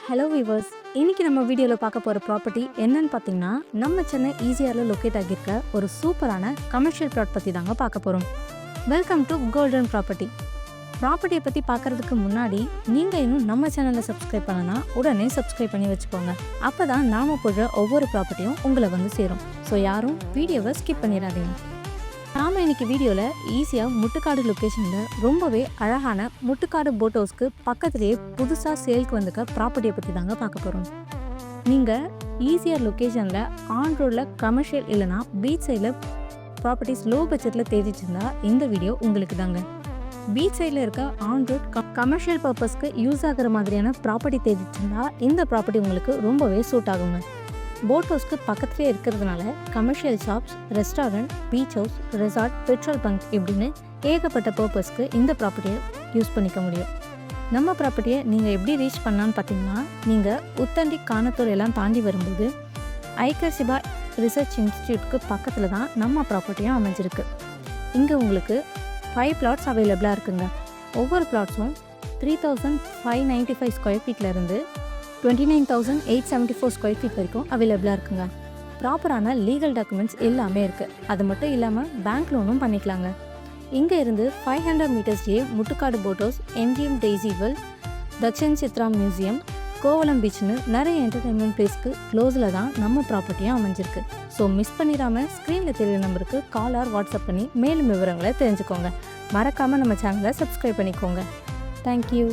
Hello viewers, இன்னைக்கு நம்ம வீடியோவில் பார்க்க போகிற ப்ராப்பர்ட்டி என்னன்னு பார்த்தீங்கன்னா, நம்ம சென்னை ஈசிஆரில் லொக்கேட் ஆகியிருக்க ஒரு சூப்பரான கமர்ஷியல் ப்ளாட் பற்றி தாங்க பார்க்க போகிறோம். Welcome to golden property. ப்ராப்பர்ட்டியை பற்றி பார்க்குறதுக்கு முன்னாடி நீங்கள் இன்னும் நம்ம சேனலை சப்ஸ்கிரைப் பண்ணனா உடனே சப்ஸ்கிரைப் பண்ணி வச்சுக்கோங்க. அப்போ தான் நாம் போடுற ஒவ்வொரு ப்ராப்பர்ட்டியும் உங்களை வந்து சேரும். ஸோ யாரும் வீடியோவை ஸ்கிப் பண்ணிடாதீங்க. நாம் இன்னைக்கு வீடியோவில் ஈஸியாக முட்டுக்காடு லொக்கேஷனில் ரொம்பவே அழகான முட்டுக்காடு போட் ஹவுஸ்க்கு பக்கத்துலேயே புதுசாக சேலுக்கு வந்துக்க ப்ராப்பர்ட்டியை பற்றி தாங்க பார்க்க போகிறோம். நீங்கள் ஈஸியாக லொக்கேஷனில் ஆன் ரோடில் கமர்ஷியல் இல்லைனா பீச் சைடில் ப்ராப்பர்ட்டிஸ் லோ பட்ஜெட்டில் தேடிச்சிருந்தா இந்த வீடியோ உங்களுக்கு தாங்க. பீச் சைடில் இருக்க ஆன் ரோட் கமர்ஷியல் பர்பஸ்க்கு யூஸ் ஆகிற மாதிரியான ப்ராப்பர்ட்டி தேடிச்சிருந்தா இந்த ப்ராப்பர்ட்டி உங்களுக்கு ரொம்பவே சூட் ஆகுங்க. போட் ஹவுஸ்க்கு பக்கத்துலேயே இருக்கிறதுனால commercial shops, restaurant, beach house, resort, petrol bunk இப்படின்னு ஏகப்பட்ட பர்பஸ்க்கு இந்த ப்ராப்பர்ட்டியை யூஸ் பண்ணிக்க முடியும். நம்ம ப்ராப்பர்ட்டியை நீங்கள் எப்படி ரீச் பண்ணலான்னு பார்த்தீங்கன்னா, நீங்கள் உத்தண்டி காணத்தூர் எல்லாம் தாண்டி வரும்போது ஐக்கர் சிபா ரிசர்ச் இன்ஸ்டியூட்க்கு பக்கத்தில் தான் நம்ம ப்ராப்பர்ட்டியும் அமைஞ்சிருக்கு. இங்கே உங்களுக்கு 5 plots அவைலபிளாக இருக்குங்க. ஒவ்வொரு பிளாட்ஸும் 3595 ஸ்கொயர் ஃபீட்லேருந்து 29,874 ஸ்கொயர் ஃபீட் வரைக்கும் அவைலபிளாக இருக்குங்க. ப்ராப்பரான லீகல் டாக்குமெண்ட்ஸ் எல்லாமே இருக்குது. அது மட்டும் இல்லாமல் பேங்க் லோனும் பண்ணிக்கலாங்க. இங்கே இருந்து 500 மீட்டர்ஸ்லேயே முட்டுக்காடு போட் ஹவுஸ், எம்ஜிஎம் டெய்சிவல், தட்சன் சித்ரா மியூசியம், கோவலம் பீச்னு நிறைய என்டர்டைன்மெண்ட் பிளேஸ்க்கு க்ளோஸில் தான் நம்ம ப்ராப்பர்ட்டியும் அமைஞ்சிருக்கு. ஸோ மிஸ் பண்ணிடாமல் ஸ்க்ரீனில் தெரிய நம்பருக்கு கால் ஆர் வாட்ஸ்அப் பண்ணி மேலும் விவரங்களை தெரிஞ்சுக்கோங்க. மறக்காமல் நம்ம சேனலை சப்ஸ்கிரைப் பண்ணிக்கோங்க. தேங்க்யூ.